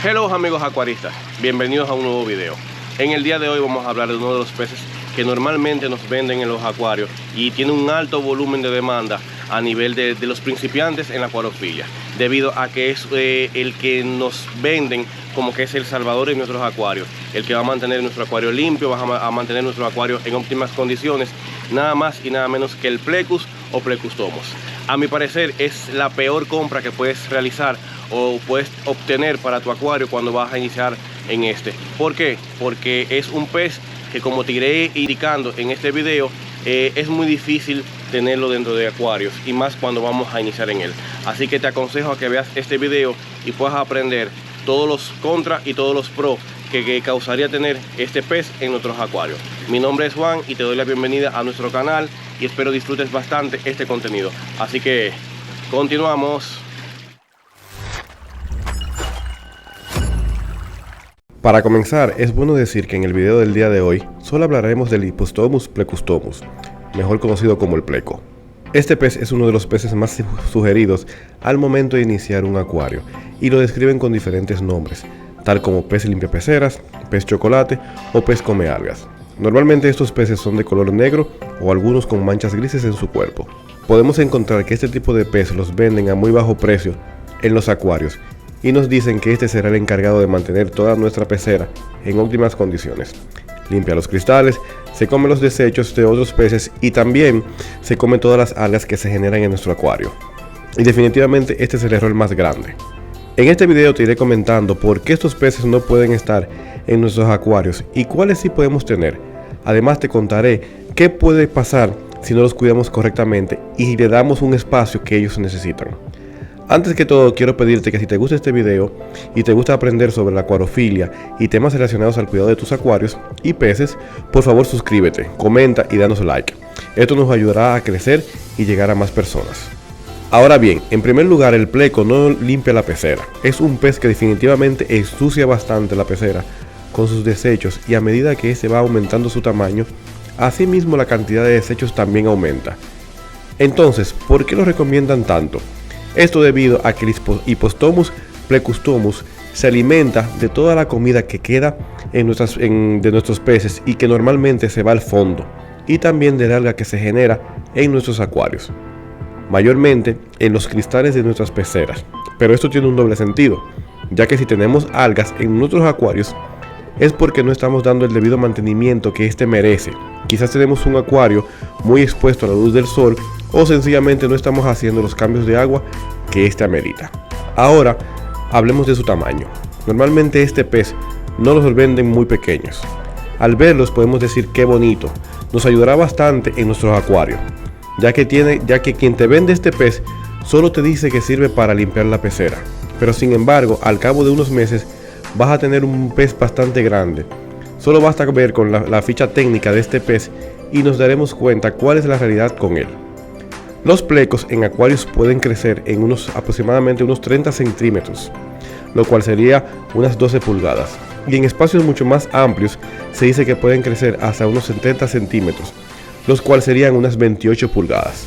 Hello amigos acuaristas, bienvenidos a un nuevo video. En el día de hoy vamos a hablar de uno de los peces que normalmente nos venden en los acuarios y tiene un alto volumen de demanda a nivel de los principiantes en la acuariofilia, debido a que es el que nos venden como que es el salvador en nuestros acuarios, el que va a mantener nuestro acuario limpio, va a mantener nuestro acuario en óptimas condiciones, nada más y nada menos que el Plecus o Plecustomos. A mi parecer es la peor compra que puedes realizar o puedes obtener para tu acuario cuando vas a iniciar en este. ¿Por qué? Porque es un pez que, como te iré indicando en este video, es muy difícil tenerlo dentro de acuarios y más cuando vamos a iniciar en él. Así que te aconsejo a que veas este video y puedas aprender todos los contras y todos los pros que causaría tener este pez en nuestros acuarios. Mi nombre es Juan y te doy la bienvenida a nuestro canal y espero disfrutes bastante este contenido. Así que continuamos. Para comenzar, es bueno decir que en el video del día de hoy solo hablaremos del Hippostomus plecustomus, mejor conocido como el pleco. Este pez es uno de los peces más sugeridos al momento de iniciar un acuario y lo describen con diferentes nombres, tal como pez limpiapeceras, pez chocolate o pez come algas. Normalmente estos peces son de color negro o algunos con manchas grises en su cuerpo. Podemos encontrar que este tipo de pez los venden a muy bajo precio en los acuarios y nos dicen que este será el encargado de mantener toda nuestra pecera en óptimas condiciones. Limpia los cristales, se come los desechos de otros peces y también se come todas las algas que se generan en nuestro acuario. Y definitivamente este es el error más grande. En este video te iré comentando por qué estos peces no pueden estar en nuestros acuarios y cuáles sí podemos tener. Además te contaré qué puede pasar si no los cuidamos correctamente y le damos un espacio que ellos necesitan. Antes que todo, quiero pedirte que si te gusta este video y te gusta aprender sobre la acuariofilia y temas relacionados al cuidado de tus acuarios y peces, por favor suscríbete, comenta y danos like. Esto nos ayudará a crecer y llegar a más personas. Ahora bien, en primer lugar, el pleco no limpia la pecera. Es un pez que definitivamente ensucia bastante la pecera con sus desechos y a medida que este va aumentando su tamaño, asimismo la cantidad de desechos también aumenta. Entonces, ¿por qué lo recomiendan tanto? Esto debido a que el Hippostomus plecustomus se alimenta de toda la comida que queda de nuestros peces y que normalmente se va al fondo, y también del alga que se genera en nuestros acuarios, mayormente en los cristales de nuestras peceras. Pero esto tiene un doble sentido, ya que si tenemos algas en nuestros acuarios es porque no estamos dando el debido mantenimiento que éste merece. Quizás tenemos un acuario muy expuesto a la luz del sol o sencillamente no estamos haciendo los cambios de agua que éste amerita. Ahora hablemos de su tamaño. Normalmente este pez no los venden muy pequeños. Al verlos podemos decir qué bonito, nos ayudará bastante en nuestros acuarios, ya que quien te vende este pez solo te dice que sirve para limpiar la pecera, pero sin embargo al cabo de unos meses vas a tener un pez bastante grande. Solo basta ver con la ficha técnica de este pez y nos daremos cuenta cuál es la realidad con él. Los plecos en acuarios pueden crecer en aproximadamente unos 30 centímetros, lo cual sería unas 12 pulgadas. Y en espacios mucho más amplios se dice que pueden crecer hasta unos 70 centímetros, los cuales serían unas 28 pulgadas.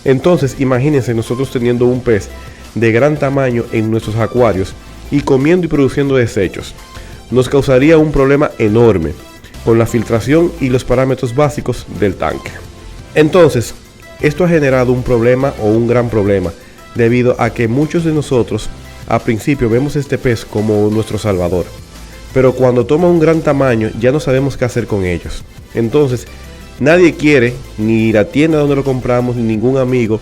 Entonces imagínense nosotros teniendo un pez de gran tamaño en nuestros acuarios y comiendo y produciendo desechos. Nos causaría un problema enorme con la filtración y los parámetros básicos del tanque. Entonces, esto ha generado un problema o un gran problema, debido a que muchos de nosotros al principio vemos este pez como nuestro salvador, pero cuando toma un gran tamaño ya no sabemos qué hacer con ellos. Entonces, nadie quiere, ni la tienda donde lo compramos, ni ningún amigo,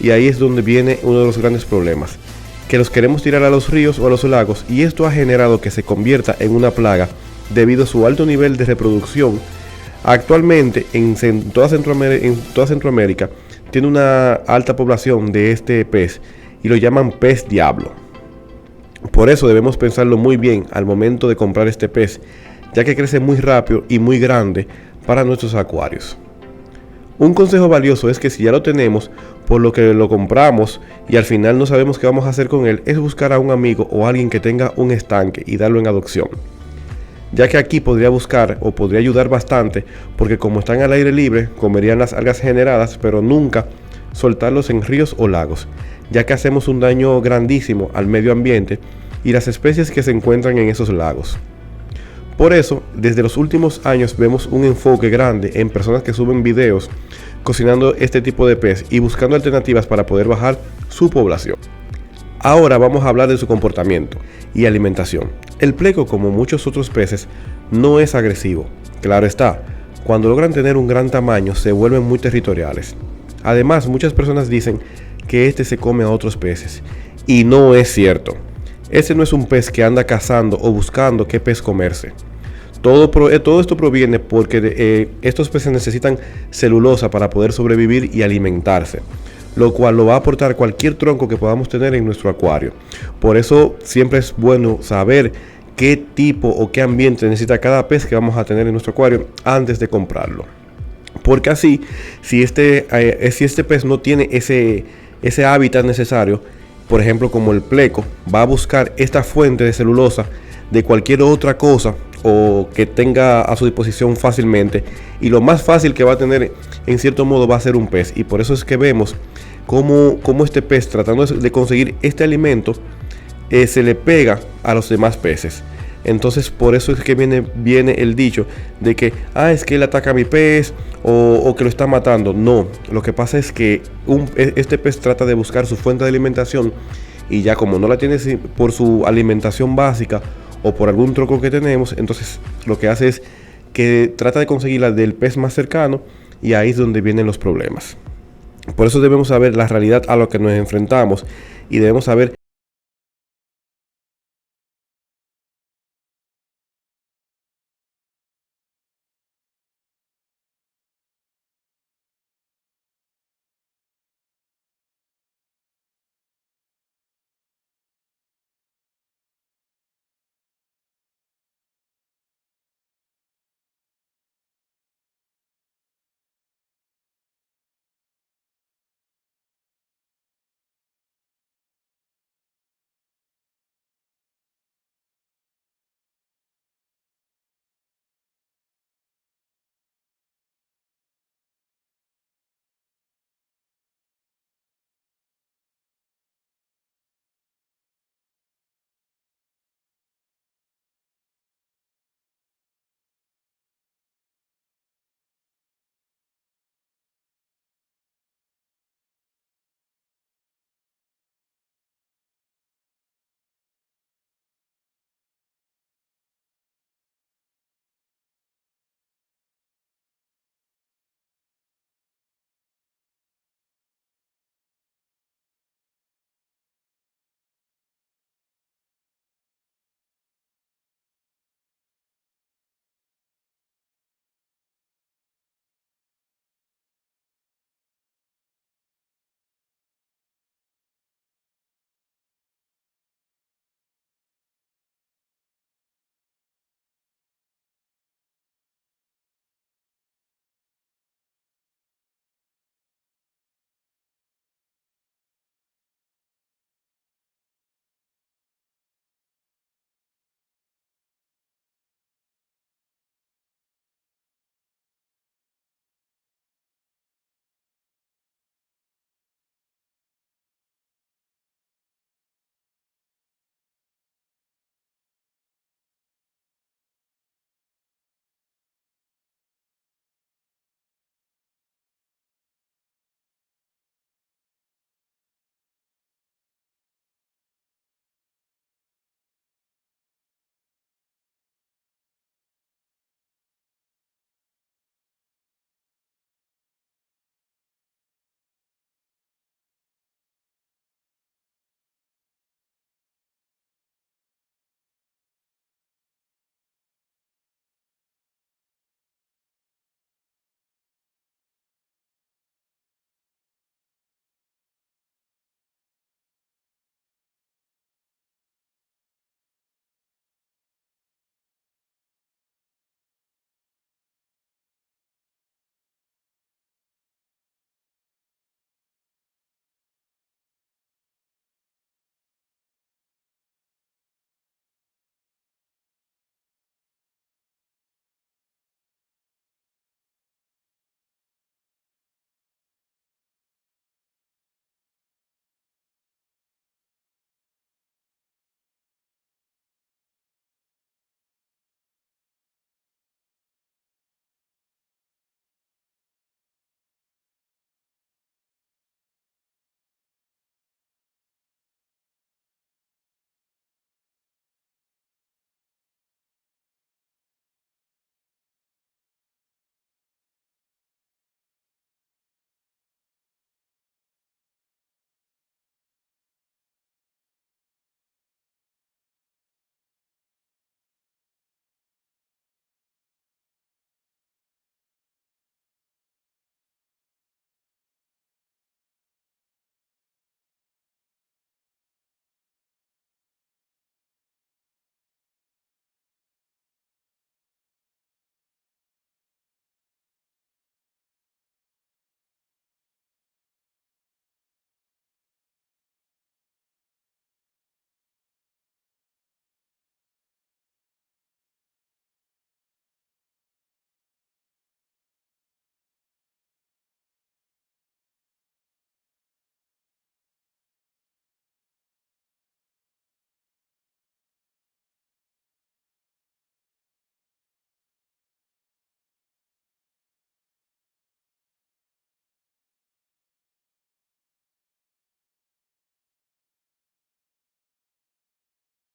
y ahí es donde viene uno de los grandes problemas, que los queremos tirar a los ríos o a los lagos, y esto ha generado que se convierta en una plaga debido a su alto nivel de reproducción. Actualmente en toda Centroamérica tiene una alta población de este pez y lo llaman pez diablo. Por eso debemos pensarlo muy bien al momento de comprar este pez, ya que crece muy rápido y muy grande para nuestros acuarios. Un consejo valioso es que si ya lo tenemos, por lo que lo compramos y al final no sabemos qué vamos a hacer con él, es buscar a un amigo o alguien que tenga un estanque y darlo en adopción, ya que aquí podría buscar o podría ayudar bastante, porque como están al aire libre comerían las algas generadas, pero nunca soltarlos en ríos o lagos, ya que hacemos un daño grandísimo al medio ambiente y las especies que se encuentran en esos lagos. Por eso, desde los últimos años vemos un enfoque grande en personas que suben videos cocinando este tipo de pez y buscando alternativas para poder bajar su población. Ahora vamos a hablar de su comportamiento y alimentación. El pleco, como muchos otros peces, no es agresivo. Claro está, cuando logran tener un gran tamaño se vuelven muy territoriales. Además, muchas personas dicen que este se come a otros peces, y no es cierto. Este no es un pez que anda cazando o buscando qué pez comerse. Todo esto proviene porque estos peces necesitan celulosa para poder sobrevivir y alimentarse, lo cual lo va a aportar cualquier tronco que podamos tener en nuestro acuario. Por eso siempre es bueno saber qué tipo o qué ambiente necesita cada pez que vamos a tener en nuestro acuario antes de comprarlo. Porque así, si este pez no tiene ese hábitat necesario, por ejemplo como el pleco, va a buscar esta fuente de celulosa de cualquier otra cosa o que tenga a su disposición fácilmente, y lo más fácil que va a tener en cierto modo va a ser un pez. Y por eso es que vemos cómo este pez, tratando de conseguir este alimento, se le pega a los demás peces. Entonces por eso es que viene el dicho de que es que él ataca a mi pez o que lo está matando. No, lo que pasa es que este pez trata de buscar su fuente de alimentación, y ya como no la tiene por su alimentación básica o por algún tronco que tenemos, entonces lo que hace es que trata de conseguirla del pez más cercano, y ahí es donde vienen los problemas. Por eso debemos saber la realidad a lo que nos enfrentamos, y debemos saber